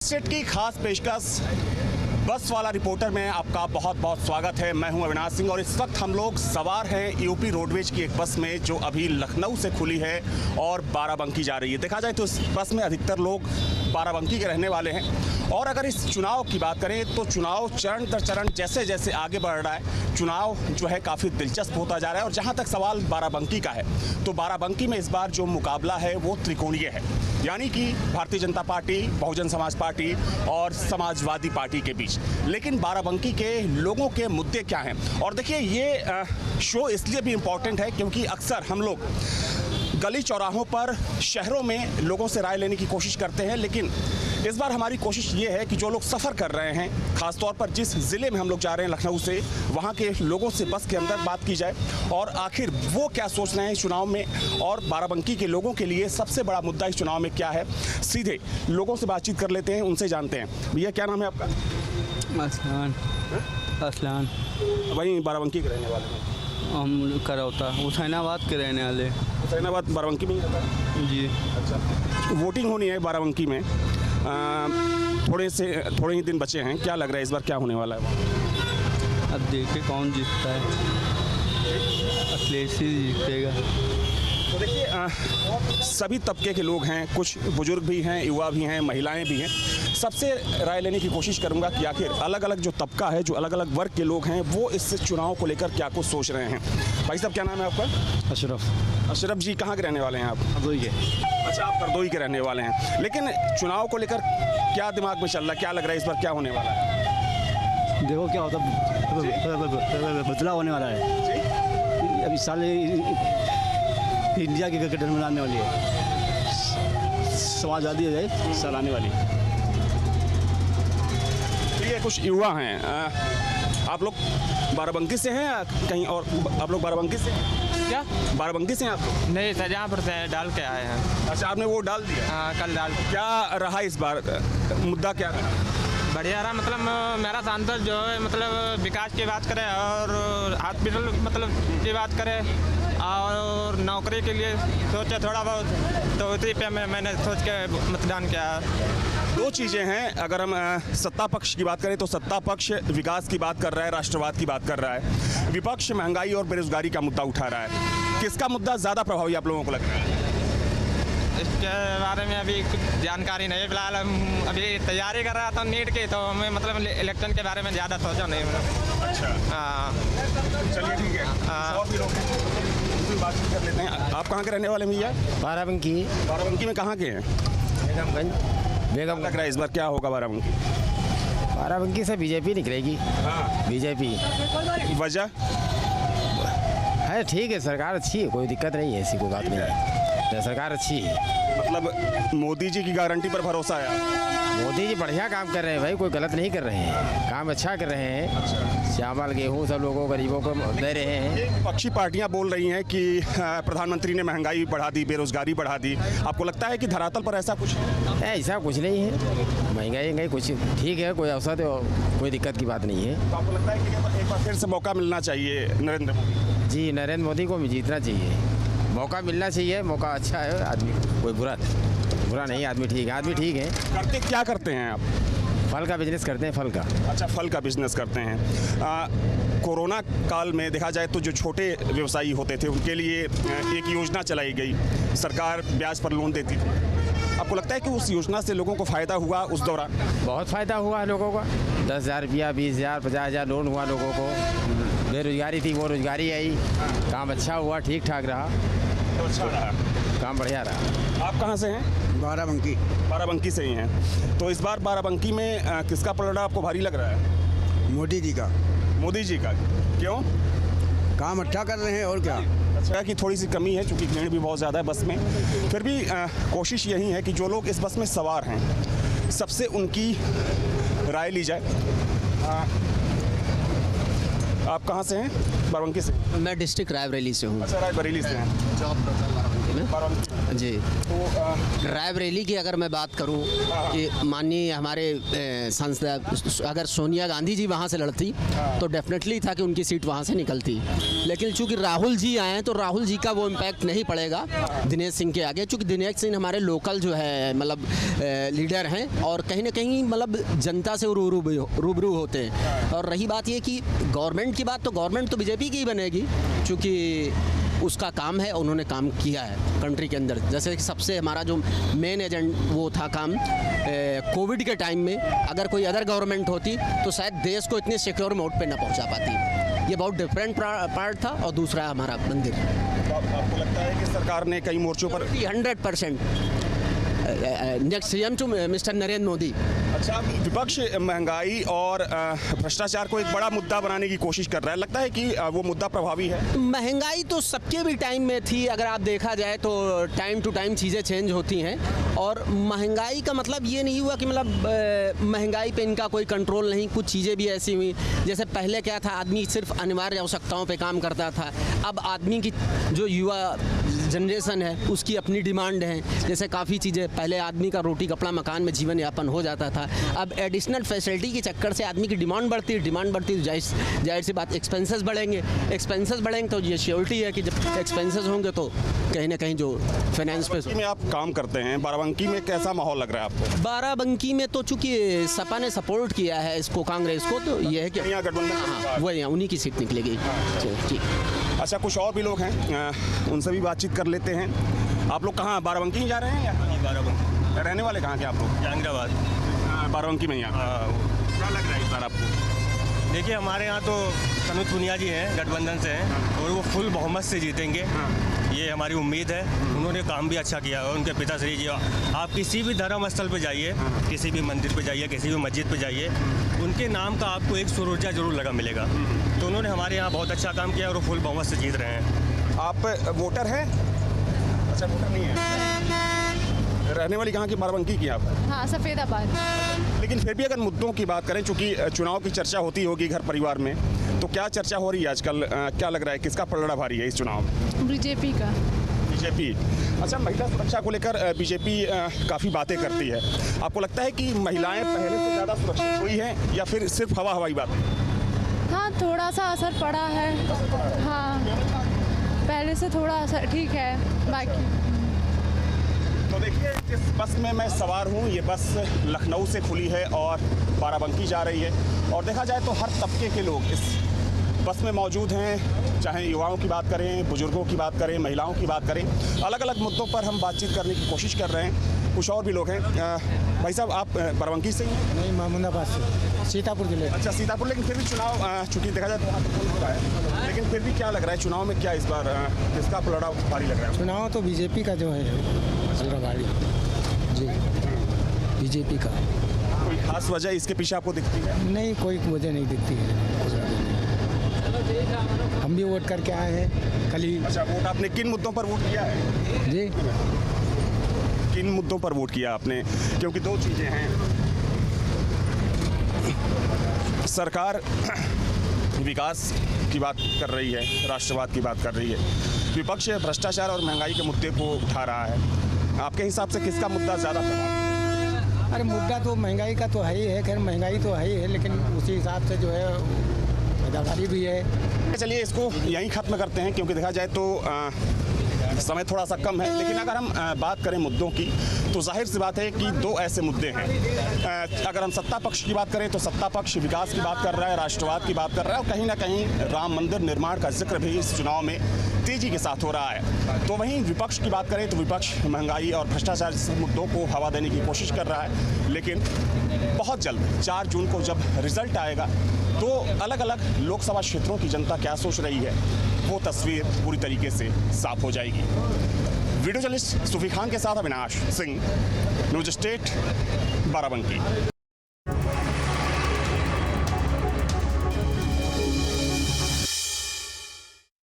Set की खास पेशकश बस वाला रिपोर्टर में आपका बहुत बहुत स्वागत है। मैं हूं अविनाश सिंह और इस वक्त हम लोग सवार हैं यूपी रोडवेज की एक बस में जो अभी लखनऊ से खुली है और बाराबंकी जा रही है। देखा जाए तो इस बस में अधिकतर लोग बाराबंकी के रहने वाले हैं और अगर इस चुनाव की बात करें तो चुनाव चरण दर चरण जैसे जैसे आगे बढ़ रहा है, चुनाव जो है काफ़ी दिलचस्प होता जा रहा है। और जहाँ तक सवाल बाराबंकी का है तो बाराबंकी में इस बार जो मुकाबला है वो त्रिकोणीय है, यानी कि भारतीय जनता पार्टी, बहुजन समाज पार्टी और समाजवादी पार्टी के बीच। लेकिन बाराबंकी के लोगों के मुद्दे क्या हैं? और देखिए ये शो इसलिए भी इम्पॉर्टेंट है क्योंकि अक्सर हम लोग गली चौराहों पर शहरों में लोगों से राय लेने की कोशिश करते हैं, लेकिन इस बार हमारी कोशिश ये है कि जो लोग सफ़र कर रहे हैं, ख़ासतौर पर जिस ज़िले में हम लोग जा रहे हैं लखनऊ से, वहाँ के लोगों से बस के अंदर बात की जाए और आखिर वो क्या सोच रहे हैं इस चुनाव में और बाराबंकी के लोगों के लिए सबसे बड़ा मुद्दा इस चुनाव में क्या है। सीधे लोगों से बातचीत कर लेते हैं, उनसे जानते हैं। भैया क्या नाम है आपका? असलान। वहीं बाराबंकी के रहने वाले हैं? हम करौता हुसैनाबाद के रहने वाले। हुसैनाबाद बाराबंकी में ही रहता है? जी। अच्छा, वोटिंग होनी है बाराबंकी में, थोड़े ही दिन बचे हैं। क्या लग रहा है इस बार क्या होने वाला है? अब देखिए कौन जीतता है। अखिलेश ही जीतेगा। तो देखिए सभी तबके के लोग हैं, कुछ बुजुर्ग भी हैं, युवा भी हैं, महिलाएं भी हैं। सबसे राय लेने की कोशिश करूंगा कि आखिर अलग अलग जो तबका है, जो अलग अलग वर्ग के लोग हैं, वो इस चुनाव को लेकर क्या कुछ सोच रहे हैं। भाई साहब क्या नाम है आपका? अशरफ। अशरफ जी कहाँ के रहने वाले हैं आप? हरदोई के। अच्छा, आप हरदोई के रहने वाले हैं। लेकिन चुनाव को लेकर क्या दिमाग में चल रहा है, क्या लग रहा है इस बार क्या होने वाला है? देखो क्या होता बदलाव होने वाला है। अभी साल इंडिया की क्रिकेट बनाने वाली है, समाजवादी हो जाए साल आने वाली। ये कुछ युवा हैं, आप लोग बाराबंकी से हैं या कहीं और? आप लोग बाराबंकी से हैं? क्या? बाराबंकी से हैं आप लोग? नहीं सर, यहाँ पर से डाल के आए हैं। अच्छा, आपने वो डाल दिया? हाँ, कल डाल। क्या रहा इस बार, मुद्दा क्या रहा? बढ़िया रहा, मतलब मेरा सांसद जो है मतलब विकास की बात करे और हॉस्पिटल मतलब की बात करे और नौकरी के लिए सोचे थोड़ा बहुत, तो उसी पे मैंने सोच के मतदान किया। दो चीज़ें हैं। अगर हम सत्ता पक्ष की बात करें तो सत्ता पक्ष विकास की बात कर रहा है, राष्ट्रवाद की बात कर रहा है। विपक्ष महंगाई और बेरोजगारी का मुद्दा उठा रहा है। किसका मुद्दा ज़्यादा प्रभावी आप लोगों को लगता है? इसके बारे में अभी कुछ जानकारी नहीं। फिलहाल हम अभी तैयारी कर रहा था नीट की, तो हमें मतलब इलेक्शन के बारे में ज़्यादा सोचा नहीं। अच्छा, हाँ चलिए ठीक है। हाँ। और भी लोग हैं, उनसे बातचीत कर लेते हैं। आप कहाँ के रहने वाले भैया? बाराबंकी। बाराबंकी में कहाँ के हैं? बेगम लग रहा है इस बार क्या होगा बाराबंकी? बाराबंकी से बीजेपी निकलेगी। हाँ। बीजेपी वजह? है ठीक है, सरकार अच्छी है, कोई दिक्कत नहीं है, ऐसी कोई बात नहीं है। सरकार अच्छी है, मतलब मोदी जी की गारंटी पर भरोसा है? मोदी जी बढ़िया काम कर रहे हैं भाई, कोई गलत नहीं कर रहे हैं, काम अच्छा कर रहे हैं। चावल गेहूँ सब लोगों गरीबों को दे रहे हैं। पक्षी पार्टियां बोल रही हैं कि प्रधानमंत्री ने महंगाई बढ़ा दी, बेरोजगारी बढ़ा दी। आपको लगता है कि धरातल पर ऐसा कुछ है? ऐसा कुछ नहीं है, महंगाई कुछ ठीक है, कोई अवसर तो कोई दिक्कत की बात नहीं है। तो आपको लगता है कि एक बार फिर से मौका मिलना चाहिए नरेंद्र मोदी? जी, नरेंद्र मोदी को जीतना चाहिए, मौका मिलना चाहिए। मौका अच्छा है, आदमी कोई बुरा नहीं, आदमी ठीक है, आदमी ठीक है। करते क्या करते हैं आप? फल का बिजनेस करते हैं, फल का। अच्छा, फल का बिजनेस करते हैं। कोरोना काल में देखा जाए तो जो छोटे व्यवसायी होते थे उनके लिए एक योजना चलाई गई, सरकार ब्याज पर लोन देती थी। आपको लगता है कि उस योजना से लोगों को फ़ायदा हुआ उस दौरान? बहुत फ़ायदा हुआ है लोगों का। 10,000 रुपया, 20,000, 50,000 लोन हुआ लोगों को। बेरोजगारी थी, वो रोजगारी आई, काम अच्छा हुआ, ठीक ठाक रहा, तो अच्छा रहा, काम बढ़िया रहा। आप कहाँ से हैं? बाराबंकी। बाराबंकी से ही हैं। तो इस बार बाराबंकी में किसका पलड़ा आपको भारी लग रहा है? मोदी जी का। मोदी जी का? क्यों? काम अच्छा कर रहे हैं और क्या। अच्छा कि थोड़ी सी कमी है क्योंकि भीड़ भी बहुत ज़्यादा है बस में, फिर भी कोशिश यही है कि जो लोग इस बस में सवार हैं सबसे उनकी राय ली जाए। आप कहाँ से हैं? बाराबंकी से? मैं डिस्ट्रिक्ट रायबरेली से हूँ। अच्छा, रायबरेली से हैं। जॉब करता हूँ बाराबंकी में। बाराबंकी जी। तो रायबरेली की अगर मैं बात करूं कि माननीय हमारे सांसद अगर सोनिया गांधी जी वहां से लड़ती तो डेफिनेटली था कि उनकी सीट वहां से निकलती, लेकिन चूंकि राहुल जी आए हैं तो राहुल जी का वो इम्पैक्ट नहीं पड़ेगा दिनेश सिंह के आगे, चूंकि दिनेश सिंह हमारे लोकल जो है मतलब लीडर हैं और कहीं ना कहीं मतलब जनता से रूबरू होते हैं। और रही बात ये कि गवर्नमेंट की बात, तो गवर्नमेंट तो बीजेपी की ही बनेगी, चूँकि उसका काम है, उन्होंने काम किया है कंट्री के अंदर। जैसे कि सबसे हमारा जो मेन एजेंट वो था काम कोविड के टाइम में, अगर कोई अदर गवर्नमेंट होती तो शायद देश को इतने सिक्योर मोड पे ना पहुंचा पाती। ये बहुत डिफरेंट पार्ट था। और दूसरा हमारा मंदिर, तो आपको लगता है कि सरकार ने कई मोर्चों पर 100% next CM to Mister Narendra Modi. अच्छा, विपक्ष महंगाई और भ्रष्टाचार को एक बड़ा मुद्दा बनाने की कोशिश कर रहा है, लगता है कि वो मुद्दा प्रभावी है? महंगाई तो सबके भी टाइम में थी, अगर आप देखा जाए तो टाइम टू टाइम चीज़ें चेंज होती हैं। और महंगाई का मतलब ये नहीं हुआ कि मतलब महंगाई पे इनका कोई कंट्रोल नहीं, कुछ चीज़ें भी ऐसी हुई। जैसे पहले क्या था, आदमी सिर्फ अनिवार्य आवश्यकताओं पे काम करता था, अब आदमी की जो युवा जनरेशन है उसकी अपनी डिमांड है। जैसे काफ़ी चीज़ें, पहले आदमी का रोटी कपड़ा मकान में जीवन यापन हो जाता था, अब एडिशनल फैसिलिटी के चक्कर से आदमी की डिमांड बढ़ती है तो जाहिर सी बात एक्सपेंसेस बढ़ेंगे तो ये श्योरिटी है कि जब एक्सपेंसेस होंगे तो कहीं ना कहीं जो फाइनेंस पे। में आप काम करते हैं, बाराबंकी में कैसा माहौल लग रहा है आपको? बाराबंकी में तो चूंकि सपा ने सपोर्ट किया है इसको, कांग्रेस को, तो ये है कि यहाँ गठबंधन हाँ, वो यहाँ उन्हीं की सीट निकलेगी। ठीक। अच्छा, कुछ और भी लोग हैं, उनसे भी बातचीत कर लेते हैं। आप लोग कहाँ, बाराबंकी जा रहे हैं या बाराबंकी रहने वाले कहाँ के आप लोग? जहांगीराबाद। बाराबंकी में यहाँ क्या लग रहा है इस बार आपको? देखिए, हमारे यहाँ तो तनुज पुनिया जी हैं, गठबंधन से हैं और वो फुल बहुमत से जीतेंगे, ये हमारी उम्मीद है। उन्होंने काम भी अच्छा किया और उनके पिताश्री जी, आप किसी भी धर्म स्थल पे जाइए, किसी भी मंदिर पे जाइए, किसी भी मस्जिद पे जाइए, उनके नाम का आपको एक सुरोजा जरूर लगा मिलेगा। तो उन्होंने हमारे यहाँ बहुत अच्छा काम किया और वो फुल बहुमत से जीत रहे हैं। आप वोटर हैं? अच्छा, वोटर नहीं है। रहने वाली कहाँ की? बाराबंकी की आप? हाँ, सफ़ेदाबाद। लेकिन फिर भी अगर मुद्दों की बात करें, चूंकि चुनाव की चर्चा होती होगी घर परिवार में, तो क्या चर्चा हो रही है आजकल? क्या लग रहा है किसका पलड़ा भारी है इस चुनाव में? बीजेपी का। बीजेपी। अच्छा, महिला सुरक्षा को लेकर बीजेपी काफ़ी बातें करती है। आपको लगता है कि महिलाएं पहले से ज़्यादा सुरक्षित हुई हैं या फिर सिर्फ हवाई बात? हाँ, थोड़ा सा असर पड़ा है। हाँ, पहले से थोड़ा असर ठीक है, बाकी। तो देखिए, जिस बस में मैं सवार हूँ, ये बस लखनऊ से खुली है और बाराबंकी जा रही है। और देखा जाए तो हर तबके के लोग इस बस में मौजूद हैं, चाहे युवाओं की बात करें, बुजुर्गों की बात करें, महिलाओं की बात करें। अलग अलग मुद्दों पर हम बातचीत करने की कोशिश कर रहे हैं। कुछ और भी लोग हैं। भाई साहब, आप बाराबंकी से ही हैं? नहीं, महमूदाबाद से, सीतापुर जिले। अच्छा, सीतापुर। लेकिन फिर भी चुनाव चूँकि देखा जाए तो वहाँ तो हो रहा है, लेकिन फिर भी क्या लग रहा है चुनाव में, क्या इस बार किसका पलड़ा भारी लग रहा है? चुनाव तो बीजेपी का जो है भारी जी, बीजेपी का। कोई खास वजह इसके पीछे आपको दिखती है? नहीं, कोई वजह नहीं दिखती है। हम भी वोट करके आए हैं कल ही। अच्छा, वोट आपने किन मुद्दों पर वोट किया है जी? किन मुद्दों पर वोट किया आपने? क्योंकि दो चीज़ें हैं, सरकार विकास की बात कर रही है, राष्ट्रवाद की बात कर रही है, विपक्ष भ्रष्टाचार और महंगाई के मुद्दे को उठा रहा है। आपके हिसाब से किसका मुद्दा ज़्यादा प्रभाव? अरे मुद्दा तो महंगाई का तो है ही है, खैर महंगाई तो है ही है, लेकिन उसी हिसाब से जो है पैदावारी भी है। चलिए, इसको यहीं ख़त्म करते हैं, क्योंकि देखा जाए तो समय थोड़ा सा कम है। लेकिन अगर हम बात करें मुद्दों की, तो जाहिर सी बात है कि दो ऐसे मुद्दे हैं। अगर हम सत्ता पक्ष की बात करें तो सत्ता पक्ष विकास की बात कर रहा है, राष्ट्रवाद की बात कर रहा है, और कहीं ना कहीं राम मंदिर निर्माण का जिक्र भी इस चुनाव में तेजी के साथ हो रहा है। तो वहीं विपक्ष की बात करें तो विपक्ष महंगाई और भ्रष्टाचार जैसे मुद्दों को हवा देने की कोशिश कर रहा है। लेकिन बहुत जल्द 4 जून को जब रिजल्ट आएगा तो अलग अलग लोकसभा क्षेत्रों की जनता क्या सोच रही है, वो तस्वीर पूरी तरीके से साफ हो जाएगी। वीडियो जर्नलिस्ट सूफी खान के साथ अविनाश सिंह, न्यूज स्टेट, बाराबंकी।